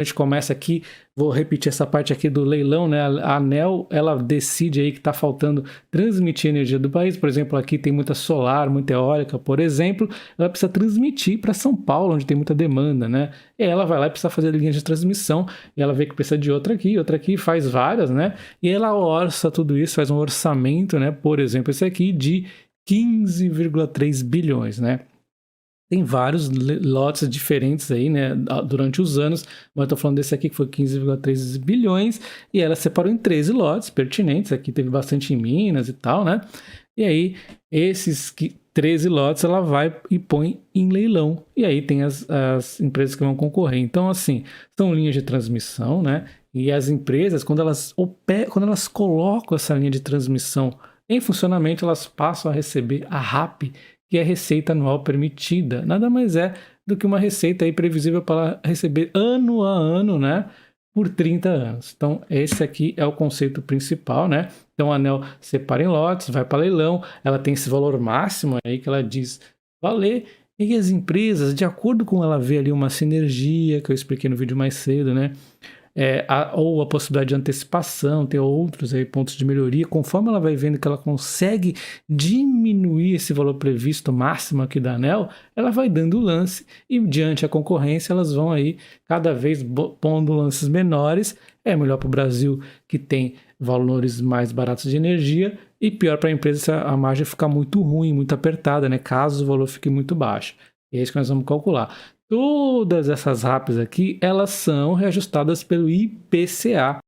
A gente começa aqui, vou repetir essa parte aqui do leilão, né? A ANEEL, ela decide aí que está faltando transmitir energia do país. Por exemplo, aqui tem muita solar, muita eólica, por exemplo. Ela precisa transmitir para São Paulo, onde tem muita demanda, né? E ela vai lá e precisa fazer linha de transmissão. E ela vê que precisa de outra aqui, faz várias, né? E ela orça tudo isso, faz um orçamento, né? Por exemplo, esse aqui de 15,3 bilhões, né? Tem vários lotes diferentes aí, né, durante os anos, mas eu tô falando desse aqui que foi 15,3 bilhões, e ela separou em 13 lotes pertinentes, aqui teve bastante em Minas e tal, né, e aí esses 13 lotes ela vai e põe em leilão, e aí tem as empresas que vão concorrer. Então, assim, são linhas de transmissão, né, e as empresas, quando elas colocam essa linha de transmissão em funcionamento, elas passam a receber a RAP, que é a receita anual permitida. Nada mais é do que uma receita aí previsível para receber ano a ano, né? Por 30 anos. Então, esse aqui é o conceito principal, né? Então, a ANEEL separa em lotes, vai para leilão, ela tem esse valor máximo aí que ela diz valer, e as empresas, de acordo com ela ver ali uma sinergia, que eu expliquei no vídeo mais cedo, né? Ou a possibilidade de antecipação, ter outros aí pontos de melhoria, conforme ela vai vendo que ela consegue diminuir esse valor previsto máximo aqui da ANEEL, ela vai dando lance e diante a concorrência elas vão aí cada vez pondo lances menores. É melhor para o Brasil, que tem valores mais baratos de energia, e pior para a empresa se a margem ficar muito ruim, muito apertada, né? Caso o valor fique muito baixo. E é isso que nós vamos calcular. Todas essas RAPs aqui, elas são reajustadas pelo IPCA.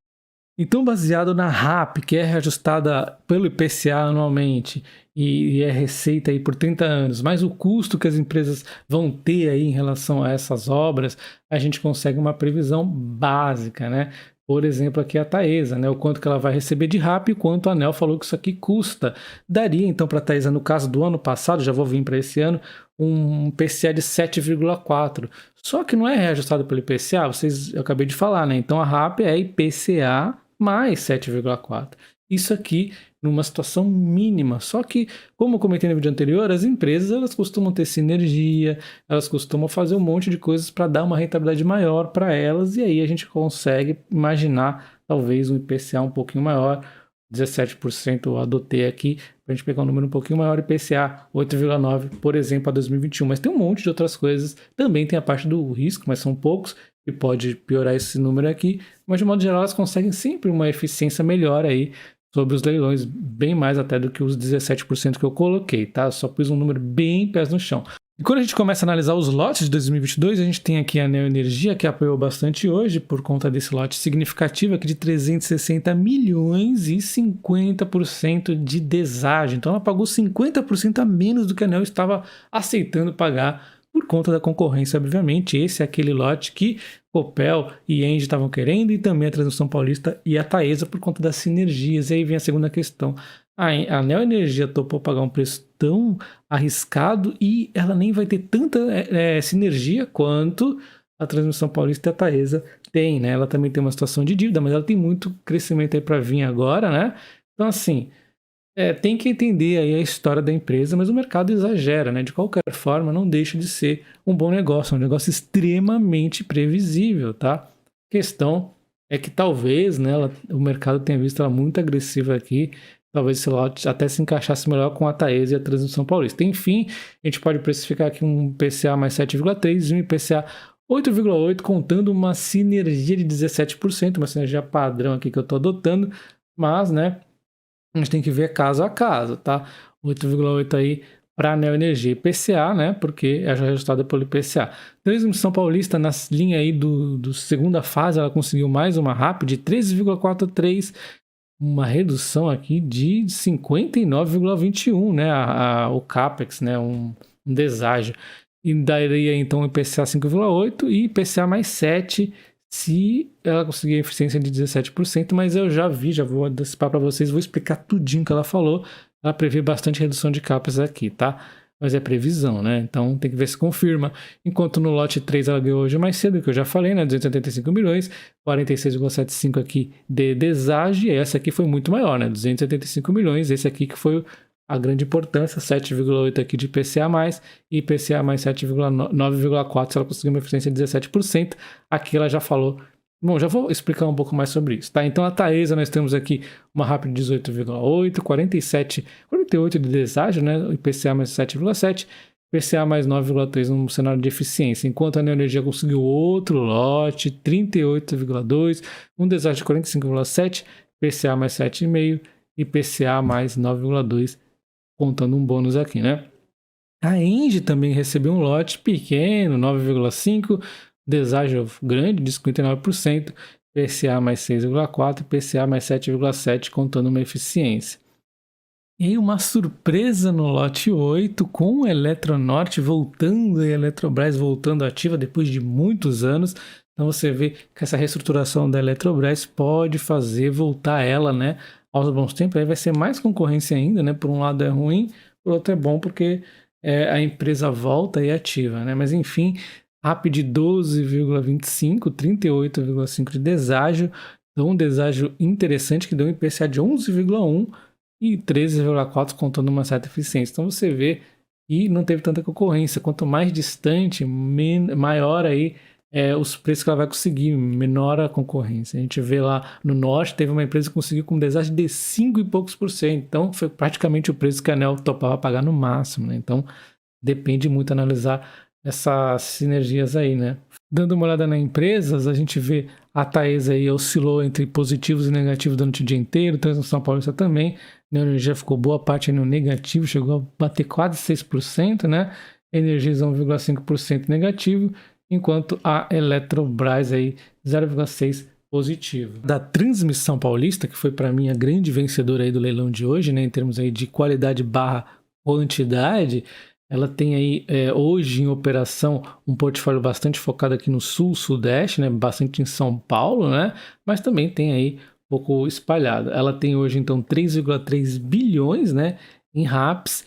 Então, baseado na RAP, que é reajustada pelo IPCA anualmente e é receita aí por 30 anos, mais o custo que as empresas vão ter aí em relação a essas obras, a gente consegue uma previsão básica, né? Por exemplo, aqui a Taesa, né? O quanto que ela vai receber de RAP e quanto a ANEEL falou que isso aqui custa. Daria, então, para a Taesa, no caso do ano passado, já vou vir para esse ano, um PCA de 7,4. Só que não é reajustado pelo IPCA, eu acabei de falar, né? Então a RAP é IPCA mais 7,4. Isso aqui numa situação mínima. Só que, como eu comentei no vídeo anterior, as empresas elas costumam ter sinergia, elas costumam fazer um monte de coisas para dar uma rentabilidade maior para elas, e aí a gente consegue imaginar talvez um IPCA um pouquinho maior. 17% eu adotei aqui, para a gente pegar um número um pouquinho maior, IPCA 8,9, por exemplo, a 2021. Mas tem um monte de outras coisas, também tem a parte do risco, mas são poucos, e pode piorar esse número aqui, mas de modo geral elas conseguem sempre uma eficiência melhor aí sobre os leilões, bem mais até do que os 17% que eu coloquei, tá? Só pus um número bem pés no chão. E quando a gente começa a analisar os lotes de 2022, a gente tem aqui a ANEEL Energia, que apoiou bastante hoje, por conta desse lote significativo aqui de 360 milhões e 50% de deságio. Então ela pagou 50% a menos do que a ANEEL estava aceitando pagar por conta da concorrência, obviamente. Esse é aquele lote que Copel e Engie estavam querendo, e também a Transmissão Paulista e a Taesa por conta das sinergias. E aí vem a segunda questão. A ANEEL Energia topou pagar um preço tão arriscado e ela nem vai ter tanta sinergia quanto a Transmissão Paulista e a Taesa tem, né? Ela também tem uma situação de dívida, mas ela tem muito crescimento aí para vir agora, né? Então, assim, tem que entender aí a história da empresa, mas o mercado exagera, né? De qualquer forma, não deixa de ser um bom negócio, um negócio extremamente previsível, tá? A questão é que talvez, né, o mercado tenha visto ela muito agressiva aqui, talvez esse lote até se encaixasse melhor com a Taesa e a Transmissão Paulista. Enfim, a gente pode precificar aqui um PCA mais 7,3 e um IPCA 8,8, contando uma sinergia de 17%, uma sinergia padrão aqui que eu estou adotando, mas, né, a gente tem que ver caso a caso, tá? 8,8 aí para a ANEEL Energia. IPCA, né? Porque é ajustada pelo IPCA. Transmissão Paulista, na linha aí do segunda fase, ela conseguiu mais uma RAP de 13,43, uma redução aqui de 59,21, né? O CAPEX, né? Um deságio. E daria então IPCA 5,8 e IPCA mais 7, se ela conseguir a eficiência de 17%, mas eu já vou antecipar para vocês, vou explicar tudinho que ela falou. Ela prevê bastante redução de CAPEX aqui, tá? Mas é previsão, né? Então tem que ver se confirma. Enquanto no lote 3 ela ganhou hoje mais cedo, que eu já falei, né? 285 milhões, 46,75 aqui de deságio, e essa aqui foi muito maior, né? 275 milhões, esse aqui que foi a grande importância, 7,8 aqui de IPCA+, e IPCA mais 9,4 se ela conseguir uma eficiência de 17%. Aqui ela já falou. Bom, já vou explicar um pouco mais sobre isso, tá? Então a Taesa nós temos aqui uma RAP de 18,8, 48 de deságio, né? IPCA mais 7,7, IPCA mais 9,3 no cenário de eficiência, enquanto a Neoenergia conseguiu outro lote, 38,2, um deságio de 45,7, IPCA mais 7,5, IPCA mais 9,2, contando um bônus aqui, né? A Engie também recebeu um lote pequeno, 9,5, deságio grande de 59%, PCA mais 6,4, PCA mais 7,7, contando uma eficiência. E uma surpresa no lote 8, com o Eletronorte voltando e a Eletrobras voltando ativa depois de muitos anos. Então você vê que essa reestruturação da Eletrobras pode fazer voltar ela, né, aos bons tempos. Aí vai ser mais concorrência ainda, né? Por um lado é ruim, por outro é bom porque a empresa volta e é ativa, né? Mas enfim, RAP de 12,25, 38,5 de deságio. Então um deságio interessante que deu um IPCA de 11,1 e 13,4 contando uma certa eficiência. Então você vê que não teve tanta concorrência. Quanto mais distante, maior aí os preços que ela vai conseguir, menor a concorrência. A gente vê lá no norte, teve uma empresa que conseguiu com um deságio de 5 e poucos por cento. Então foi praticamente o preço que a ANEEL topava pagar no máximo, né? Então depende muito analisar essas sinergias aí, né? Dando uma olhada nas empresas, a gente vê a Taesa aí oscilou entre positivos e negativos durante o dia inteiro, Transmissão Paulista também, a Neoenergia ficou boa parte no negativo, chegou a bater quase 6%, né? Energisa 1,5% negativo, enquanto a Eletrobras aí 0,6% positivo. Da Transmissão Paulista, que foi para mim a grande vencedora aí do leilão de hoje, né, em termos aí de qualidade barra quantidade, ela tem aí hoje em operação um portfólio bastante focado aqui no sul-sudeste, né, bastante em São Paulo, né, mas também tem aí um pouco espalhado. Ela tem hoje então 3,3 bilhões, né, em RAPs,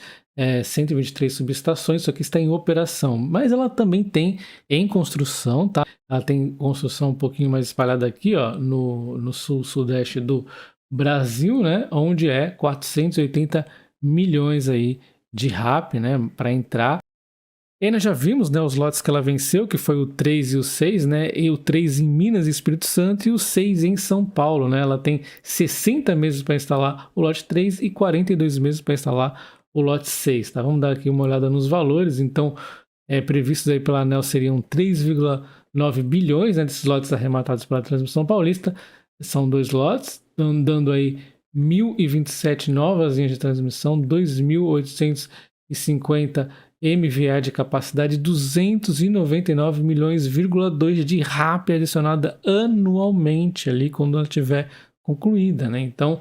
123 subestações, isso aqui está em operação, mas ela também tem em construção, tá? Ela tem construção um pouquinho mais espalhada aqui, ó, no sul-sudeste do Brasil, né, onde 480 milhões aí de RAP, né, para entrar. E nós já vimos, né, os lotes que ela venceu, que foi o 3 e o 6, né, e o 3 em Minas e Espírito Santo e o 6 em São Paulo, né. Ela tem 60 meses para instalar o lote 3 e 42 meses para instalar o lote 6, tá? Vamos dar aqui uma olhada nos valores. Então, previstos aí pela ANEEL seriam 3,9 bilhões, né, desses lotes arrematados pela Transmissão Paulista. São 2 lotes, dando aí 1.027 novas linhas de transmissão, 2.850 MVA de capacidade, 299 milhões,2 de RAP adicionada anualmente ali quando ela estiver concluída, né? Então,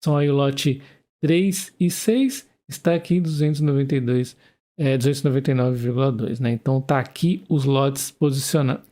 são aí o lote 3 e 6, está aqui 299,2, né? Então tá aqui os lotes posicionados.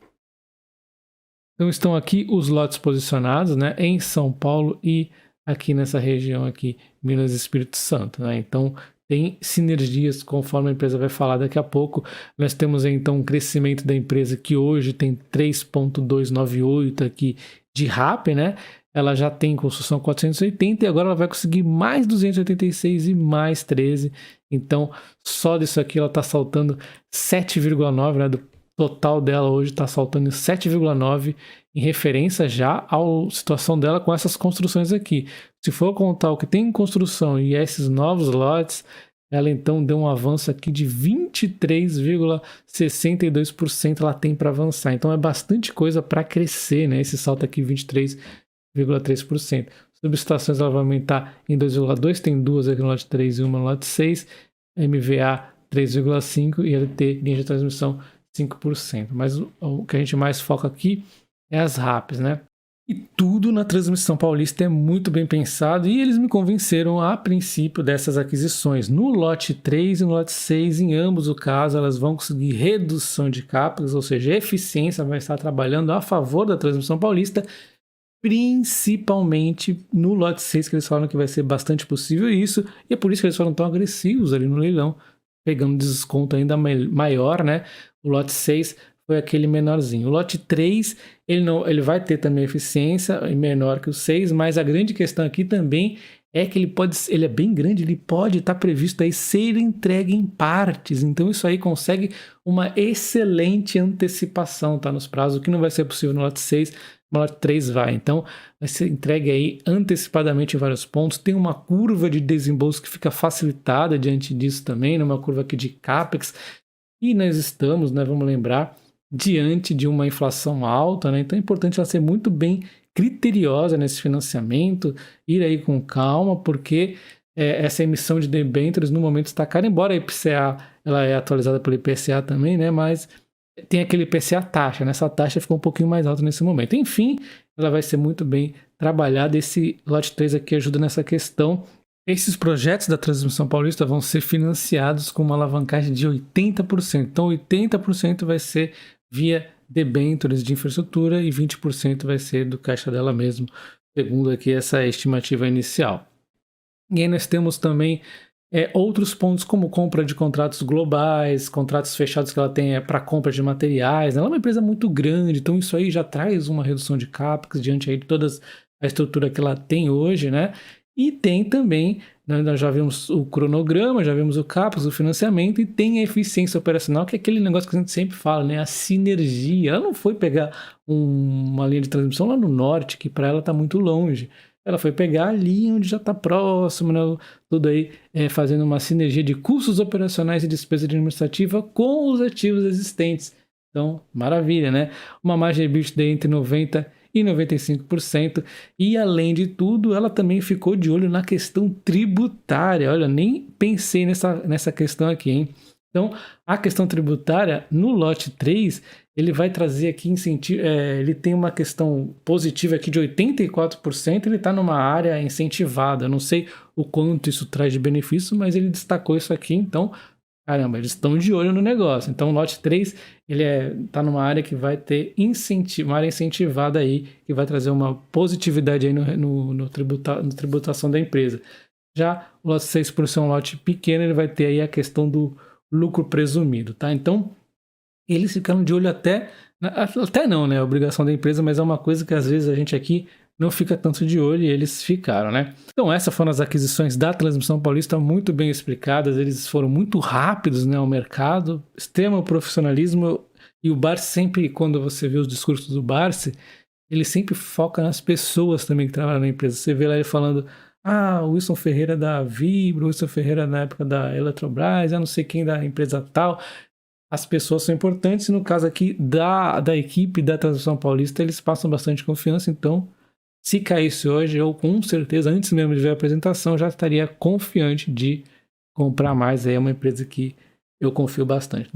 Então estão aqui os lotes posicionados, né, em São Paulo e aqui nessa região aqui, Minas e Espírito Santo, né? Então tem sinergias, conforme a empresa vai falar daqui a pouco. Nós temos então um crescimento da empresa que hoje tem 3,298 aqui de RAP, né? Ela já tem construção 480 e agora ela vai conseguir mais 286 e mais 13. Então, só disso aqui ela está saltando 7,9, né? Do total dela hoje está saltando 7,9 em referência já à situação dela com essas construções aqui. Se for contar o que tem em construção e esses novos lotes, ela então deu um avanço aqui de 23,62% ela tem para avançar. Então é bastante coisa para crescer, né? Esse salto aqui 23,3%. Subestações ela vai aumentar em 2,2, tem 2 aqui no lote 3 e uma no lote 6, MVA 3,5 e LT, linha de transmissão 5%. Mas o que a gente mais foca aqui é as RAPs, né? E tudo na Transmissão Paulista é muito bem pensado e eles me convenceram a princípio dessas aquisições. No lote 3 e no lote 6, em ambos os casos, elas vão conseguir redução de CAPEX, ou seja, eficiência vai estar trabalhando a favor da Transmissão Paulista, principalmente no lote 6, que eles falam que vai ser bastante possível isso, e é por isso que eles foram tão agressivos ali no leilão, pegando desconto ainda maior, né? O lote 6 foi aquele menorzinho. O lote 3, ele vai ter também eficiência menor que o 6, mas a grande questão aqui também é que ele é bem grande, ele pode estar previsto aí ser entregue em partes. Então isso aí consegue uma excelente antecipação, tá, nos prazos, o que não vai ser possível no lote 6, no lote 3 vai. Então vai ser entregue aí antecipadamente em vários pontos. Tem uma curva de desembolso que fica facilitada diante disso também, numa curva aqui de CAPEX. E nós estamos, né, vamos lembrar, diante de uma inflação alta, né? Então é importante ela ser muito bem criteriosa nesse financiamento, ir aí com calma, porque essa emissão de debêntures no momento está cara, embora a IPCA ela é atualizada pelo IPCA também, né? Mas tem aquele IPCA taxa, né? Essa taxa ficou um pouquinho mais alta nesse momento. Enfim, ela vai ser muito bem trabalhada. Esse lote 3 aqui ajuda nessa questão. Esses projetos da Transmissão Paulista vão ser financiados com uma alavancagem de 80%. Então, 80% vai ser via debêntures de infraestrutura e 20% vai ser do caixa dela mesmo, segundo aqui essa estimativa inicial. E aí nós temos também outros pontos como compra de contratos globais, contratos fechados que ela tem para compra de materiais. Ela é uma empresa muito grande, então isso aí já traz uma redução de CAPEX diante aí de toda a estrutura que ela tem hoje, né? E tem também, nós já vimos o cronograma, já vimos o CAPEX, o financiamento, e tem a eficiência operacional, que é aquele negócio que a gente sempre fala, né? A sinergia. Ela não foi pegar uma linha de transmissão lá no norte, que para ela está muito longe. Ela foi pegar ali onde já está próximo, né? Tudo aí fazendo uma sinergia de custos operacionais e despesa administrativa com os ativos existentes. Então, maravilha, né? Uma margem de EBITDA entre 90% e 95%. E, além de tudo, ela também ficou de olho na questão tributária. Olha, nem pensei nessa questão aqui, hein? Então, a questão tributária, no lote 3, ele vai trazer aqui incentivo, ele tem uma questão positiva aqui de 84%, ele está numa área incentivada. Eu não sei o quanto isso traz de benefício, mas ele destacou isso aqui, então, caramba, eles estão de olho no negócio. Então, o lote 3, ele está numa área que vai ter incentivo, uma área incentivada aí, que vai trazer uma positividade aí no tributação da empresa. Já o lote 6, por ser um lote pequeno, ele vai ter aí a questão do lucro presumido, tá? Então, eles ficaram de olho até não, né? A obrigação da empresa, mas é uma coisa que às vezes a gente aqui não fica tanto de olho e eles ficaram, né? Então, essas foram as aquisições da Transmissão Paulista, muito bem explicadas, eles foram muito rápidos, né, ao mercado, extremo profissionalismo, e o Barsi sempre, quando você vê os discursos do Barsi, ele sempre foca nas pessoas também que trabalham na empresa. Você vê lá ele falando, o Wilson Ferreira da Vibra, o Wilson Ferreira na época da Eletrobras, não sei quem da empresa tal. As pessoas são importantes, e no caso aqui da equipe da Transmissão Paulista, eles passam bastante confiança. Então, se caísse hoje, eu com certeza, antes mesmo de ver a apresentação, já estaria confiante de comprar mais. Aí é uma empresa que eu confio bastante.